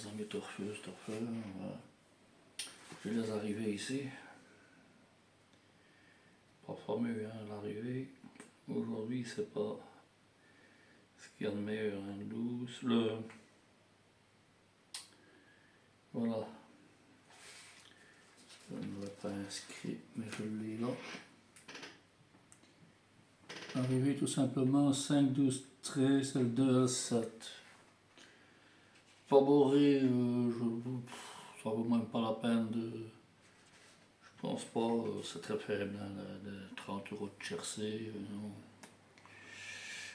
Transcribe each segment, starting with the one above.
les amis torfeux. J'ai les arrivées ici. Pas fameux, hein, l'arrivée. Aujourd'hui, c'est pas ce qu'il y a de meilleur, hein, douce. Voilà. Je ne l'ai pas inscrit, mais je l'ai là. Arrivé tout simplement 5, 12, 13, L2, L7. Favori, ça vaut même pas la peine de. Je pense pas, c'est très faible, hein, de 30 € de tiercé. Non.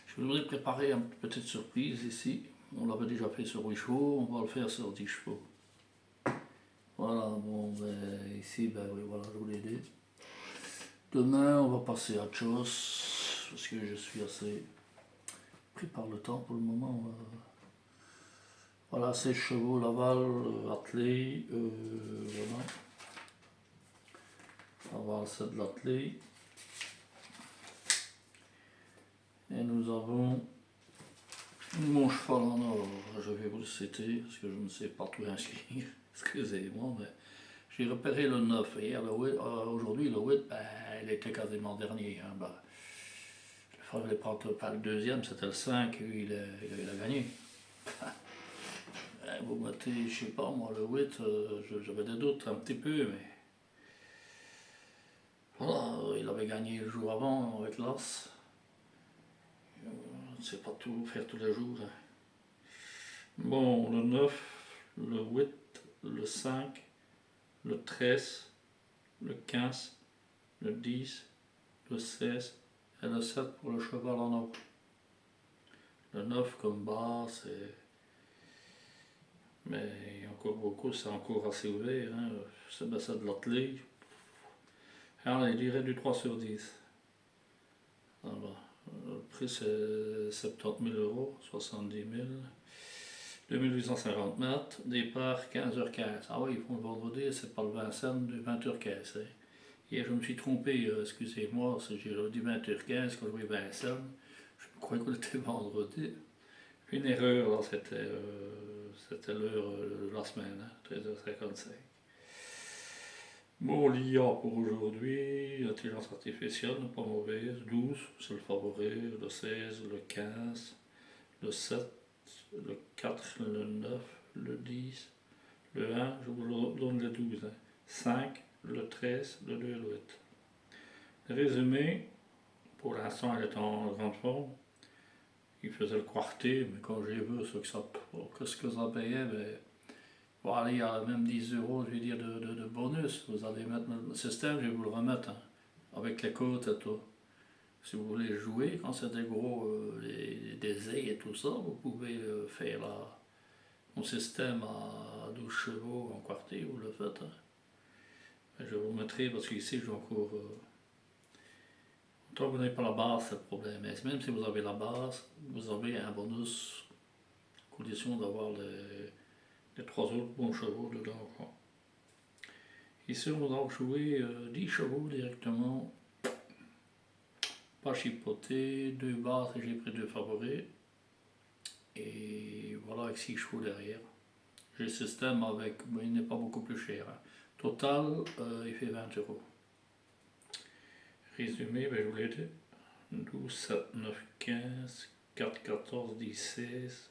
Je voudrais préparer une petite surprise ici. On l'avait déjà fait sur 8 chevaux, on va le faire sur 10 chevaux. Voilà, bon, ben, ici, ben oui, voilà, je vous l'ai dit. Demain, on va passer à autre chose, parce que je suis assez pris par le temps pour le moment. Voilà, 16 chevaux, Laval, attelé, voilà. Laval, c'est de l'attelé. Et nous avons mon cheval en or. Je vais vous le citer, parce que je ne sais pas tout inscrire. Excusez-moi, mais j'ai repéré le 9. Hier, aujourd'hui, le 8, ben, il était quasiment dernier. Hein, ben, il fallait prendre pas le deuxième, c'était le 5, et il a gagné. Vous mettez, je sais pas, moi, le 8, j'avais des doutes un petit peu, mais voilà, il avait gagné le jour avant avec l'As. On ne sait pas tout faire tous les jours. Hein. Bon, le 9, le 8, le 5, le 13, le 15, le 10, le 16 et le 7 pour le cheval en or. Le 9 comme bas, c'est. Mais il y a encore beaucoup, c'est encore assez ouvert. Hein. C'est de l'attelé. Alors, il dirait du 3 sur 10. Voilà. Le prix c'est 70 000 €, 70 000. 2850 mètres, départ 15h15. Ah oui, ils font le vendredi, c'est pas le Vincennes de 20h15. Hein. Hier, je me suis trompé, excusez-moi, j'ai dit 20h15 quand je voyais Vincennes. Je croyais qu'on était vendredi. Une erreur, là, c'était l'heure de la semaine, hein, 13h55. Bon, l'IA pour aujourd'hui, l'intelligence artificielle, pas mauvaise, 12, c'est le favori, le 16, le 15, le 7, le 4, le 9, le 10, le 1, je vous donne les 12, hein, 5, le 13, le 2 et le 8. Le résumé, pour l'instant, elle est en grande forme. Il faisait le quartier, mais quand j'ai vu ce que ça payait, ben, pour aller à même 10 €, je vais dire, de bonus, vous allez mettre le système, je vais vous le remettre, hein, avec les côtes et tout. Si vous voulez jouer, quand c'est des gros, des ailes et tout ça, vous pouvez faire mon système à 12 chevaux en quartier, vous le faites. Hein. Je vous mettrai parce qu'ici, j'ai encore. Tant que vous n'avez pas la base, c'est le problème. Mais même si vous avez la base, vous avez un bonus, condition d'avoir les 3 autres bons chevaux dedans. Quoi. Ici, on va jouer 10 chevaux directement. Pas chipoté, 2 bases et j'ai pris 2 favoris. Et voilà, avec 6 chevaux derrière. J'ai le système avec, mais il n'est pas beaucoup plus cher. Hein. Total, il fait 20 €. Résumé, ben, je vous l'ai dit. 12, 7, 9, 15, 4, 14, 10, 16.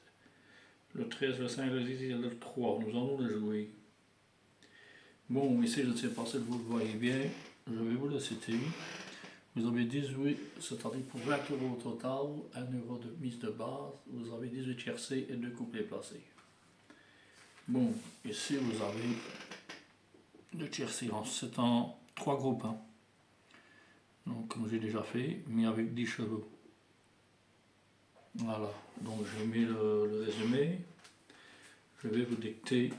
Le 13, le 5, le 10 et le 3. Nous allons le jouer. Bon, ici, je ne sais pas si vous le voyez bien. Je vais vous le citer. Vous avez 18, c'est-à-dire pour 20 € au total, 1 € de mise de base. Vous avez 18 tiercés et 2 couplets placés. Bon, ici, vous avez 2 tiercés. C'est en 3 groupes. Hein. Donc, comme j'ai déjà fait, mais avec 10 chevaux. Voilà, donc j'ai mis le résumé. Je vais vous dicter.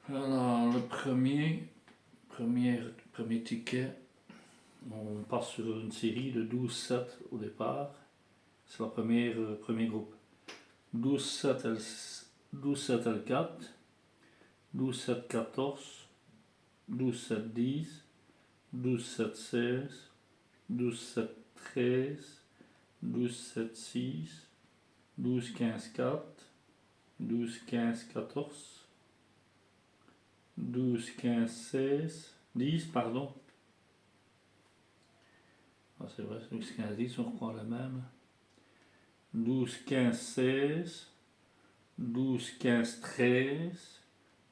Alors, le premier ticket, on passe sur une série de 12-7 au départ. C'est le premier groupe. 12-7 L4, 12-7 14, 12-7 10, 12-7 16, 12-7 13, 12-7 6, 12-15 4, 12, 15, 14, 12, 15, 16, 10, pardon. Ah, c'est vrai, 12, 15, 10, on reprend la même. 12, 15, 16, 12, 15, 13,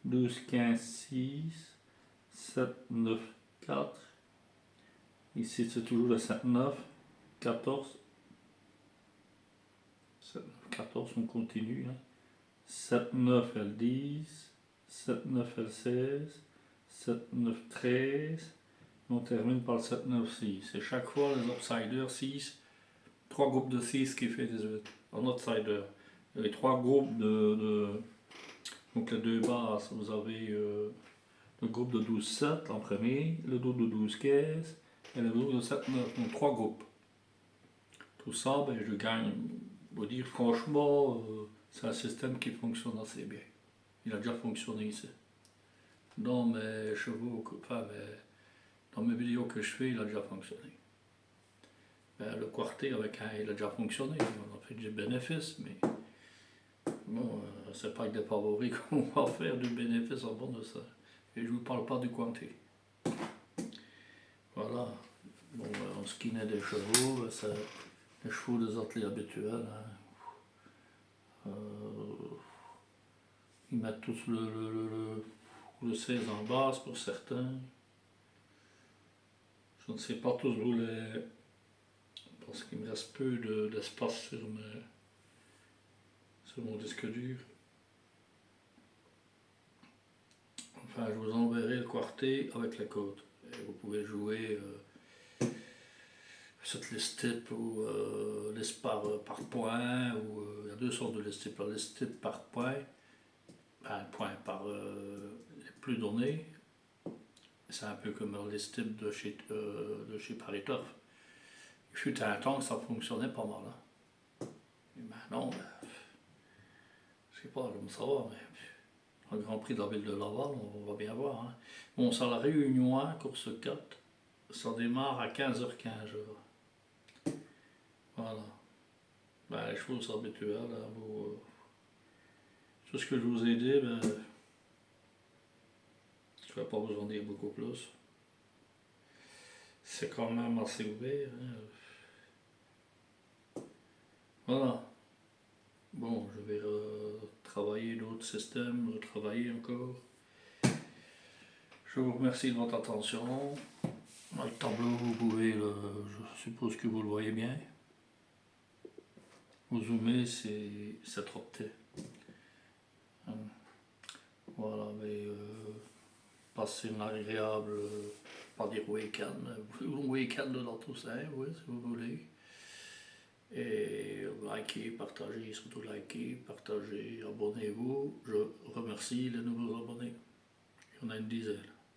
12, 15, 6, 7, 9, 4. Ici, c'est toujours le 7, 9, 14. 7, 9, 14, on continue. Hein. 7, 9, L10, 7, 9, L16, 7, 9, 13. On termine par le 7, 9, 6. Et chaque fois, les outsiders, 6. 3 groupes de 6 qui fait 18. En outsider. Les 3 groupes donc les deux bases, vous avez le groupe de 12, 7 en premier, le groupe de 12, 15 et le groupe de 7, 9. Donc 3 groupes. Tout ça, ben, je gagne. Vous dire franchement, c'est un système qui fonctionne assez bien. Il a déjà fonctionné ici. Dans mes chevaux, enfin, dans mes vidéos que je fais, il a déjà fonctionné. Ben, le quartier avec il a déjà fonctionné. On a fait du bénéfice, mais bon, c'est pas avec des favoris qu'on va faire du bénéfice en bon de ça. Et je ne vous parle pas du quartier. Voilà. Bon, en ce qui est des chevaux, c'est les chevaux des athlètes habituels. Hein. Ils mettent tous le 16 en base pour certains. Je ne sais pas tous vous les. Parce qu'il me reste peu d'espace sur mon disque dur. Enfin, je vous enverrai le quartier avec les codes. Et vous pouvez jouer cette list type ou liste par point. Ou il y a deux sortes de list type. La list type par point, un point par les plus donnés. C'est un peu comme la list type de chez Paris-Turf. Il fut un temps que ça fonctionnait pas mal. Hein. Et maintenant, je sais pas, je me savoir, mais le Grand Prix de la ville de Laval, on va bien voir. Hein. Bon, ça la réunion 1, course 4, ça démarre à 15h15. Voilà. Ben, les choses habituelles, hein, tout ce que je vous ai dit, ben, je n'ai pas besoin de dire beaucoup plus. C'est quand même assez ouvert. Hein. Voilà. Bon, je vais travailler d'autres systèmes, retravailler encore. Je vous remercie de votre attention. Dans le tableau, vous pouvez, je suppose que vous le voyez bien. Vous zoomez, c'est trop petit. Voilà, mais passez une agréable, pas dire week-end, un week-end dans tout ça, oui, si vous voulez. Et likez, partagez, surtout likez, partagez, abonnez-vous. Je remercie les nouveaux abonnés. Il y en a une dizaine.